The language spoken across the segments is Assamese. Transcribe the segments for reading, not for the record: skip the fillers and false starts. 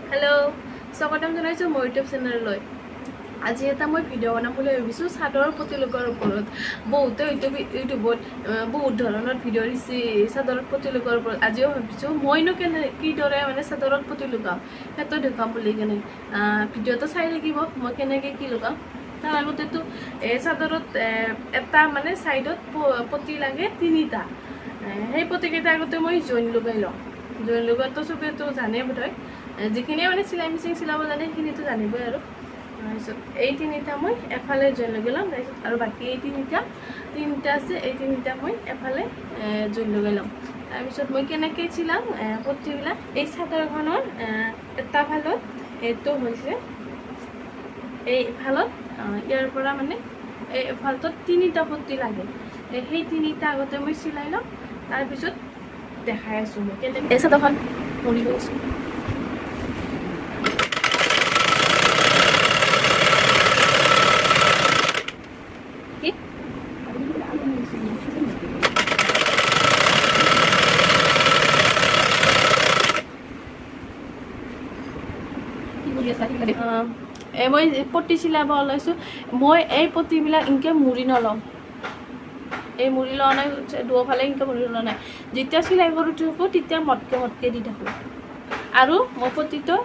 हेलो स्वागतम जनाइছো মোৰ ইউটিউব চেনেললৈ আজি এটা মই ভিডিও বনাম বুলি ভাবিছো সাদৰৰ প্ৰতিলোকৰ ওপৰত বহুতে ইউটিউবত বহুত ধৰণৰ ভিডিও দিছে সাদৰৰ প্ৰতিলোকৰ ওপৰত আজিও ভাবিছো মইনো কি দৰে মানে সাদৰত প্ৰতিলোকাম হেতো দেখাম বুলি কেনে ভিডিওটো চাই থাকিব মই কেনেকৈ কি লগাম তাৰ আগতেতো এই সাদৰত এটা মানে সাইডত পতি লাগে তিনিটা সেই পতিকেইটা আগতে মই জইন লগাই লওঁ জইন লগোৱাটো সবেতো জানে বোধহয় যিখিনি মানে চিলাই মেচিন চিলাব জানে সেইখিনিতো জানিবই আৰু তাৰপিছত এই তিনিটা মই এফালে জইন লগাই ল'ম তাৰপিছত আৰু বাকী এই তিনিটা আছে এই তিনিটা মই এফালে জইন লগাই ল'ম তাৰপিছত মই কেনেকৈ চিলাম পতিবিলাক এই চাদৰখনৰ এটা ফালত এইটো হৈছে এই ফালত ইয়াৰ পৰা মানে এই ফালটোত তিনিটা পতি লাগে সেই তিনিটা আগতে মই চিলাই ল'ম তাৰপিছত দেখাই আছোঁ মই কেনেকৈ এই চাদৰখন মুড়ি গৈছোঁ মই পতি চিলাব ওলাইছোঁ মই এই পতিবিলাক এনেকৈ মুড়ি নলওঁ এই মুড়ি লোৱা নাই দুফালে এনেকৈ মুড়ি লোৱা নাই যেতিয়া চিলাই কৰি থাকোঁ তেতিয়া মটকে দি থাকোঁ আৰু মই পতিটো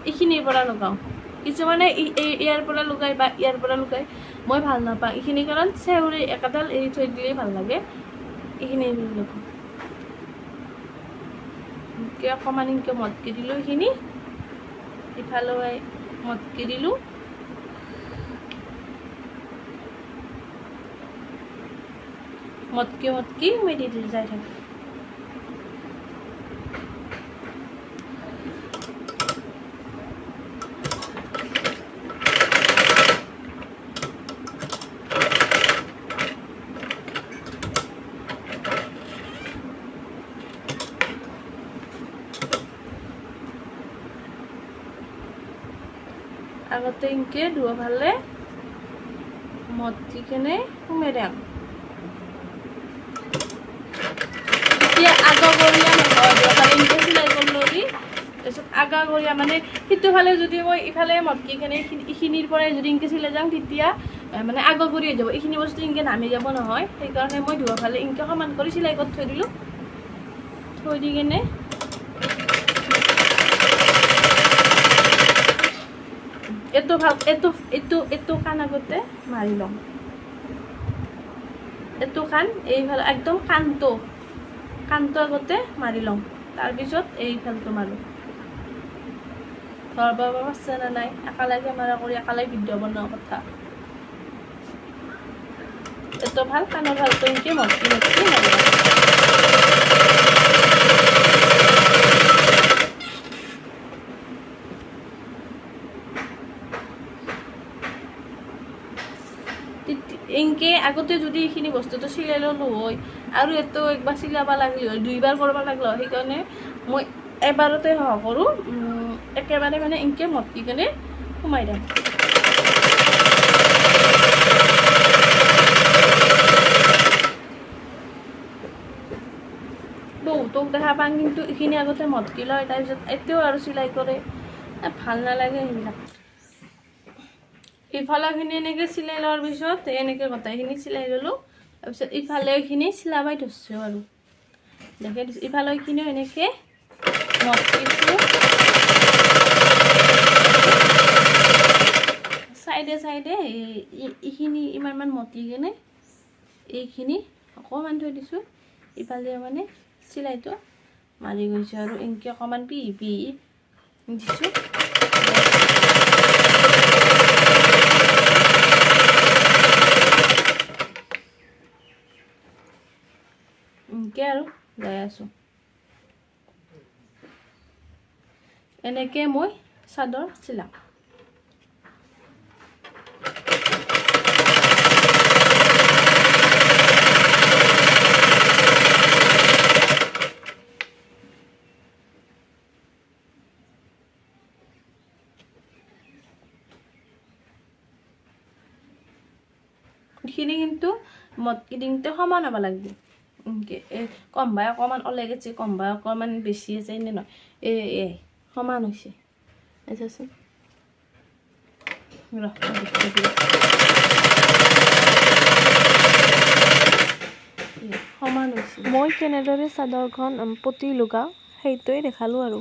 এইখিনিৰ পৰা লগাওঁ কিছুমানে ইয়াৰ পৰা লগাই বা ইয়াৰ পৰা লগাই মই ভাল নাপাওঁ এইখিনি কাৰণ চেউৰি একাডাল এৰি থৈ দিলেই ভাল লাগে এইখিনি লগাওঁ অকণমান এনেকৈ মটকে দিলোঁ এইখিনি ইফালে মটকে দিলোঁ মটকি মই দি যাই থাকোঁ আগতে ইনকে দুফালে মটকি কেনে সোমাই দিম এতিয়া আগগৰীয়া নহয় দুফালে ইনকে চিলাই কৰি তাৰপিছত আগগৰীয়া মানে সিটোফালে যদি মই ইফালে মটকি কেনে এইখিনিৰ পৰাই যদি ইনকে চিলাই যাওঁ তেতিয়া মানে আগগৰীয়া হৈ যাব এইখিনি বস্তু ইনকে নামি যাব নহয় সেইকাৰণে মই দুফালে ইনকে সমান কৰি চিলাই কৰি থৈ দিলোঁ থৈ দি কেনে এইটো কাণ আগতে মাৰি ল'ম এইটো কাণ এইফালে একদম কাণটো আগতে মাৰি ল'ম তাৰপিছত এইফালটো মাৰোঁ ধৰব পাৰছে নে নাই একালে কেমেৰা কৰি একালে ভিডিঅ' বনোৱা কথা এইটো ভাল কাণৰ ভালটো এনেকৈ মটকি মাৰি ল'ম এনকে আগতে যদি এইখিনি বস্তুটো চিলাই ল'লোঁ হয় আৰু এইটো একবাৰ চিলাব লাগিল হয় দুইবাৰ কৰিব লাগিল হয় সেইকাৰণে মই এবাৰতে কৰোঁ একেবাৰে মানে এনকে মটকি কেনে সোমাই দিম বহুতক দেখা পাওঁ কিন্তু এইখিনি আগতে মটকি লয় তাৰপিছত এতিয়াও আৰু চিলাই কৰে ভাল নালাগে সেইবিলাক ইফালেখিনি এনেকৈ চিলাই লোৱাৰ পিছত এনেকৈ গোটেইখিনি চিলাই ল'লোঁ তাৰপিছত ইফালেখিনি চিলাবাই ধৰিছোঁ আৰু দেখে দিছোঁ ইফালেখিনিও এনেকৈ মটকিছোঁ চাইডে এইখিনি ইমান মটি কেনে এইখিনি অকণমান থৈ দিছোঁ ইফালে মানে চিলাইটো মাৰি গৈছোঁ আৰু এনেকৈ অকণমান পিহি দিছোঁ এনেকৈ আৰু যাই আছোঁ এনেকৈ মই চাদৰ চিলাম এইখিনি কিন্তু মটকি দিওঁতে সমান হ'ব লাগিব কম্বাই অকণমান ওলাই গৈছে কম্বাই অকণমান বেছি আছে এনে নহয় এই সমান হৈছে চাচোন সমান হৈছে মই কেনেদৰে চাদৰখন পতি লগাওঁ সেইটোৱে দেখালোঁ আৰু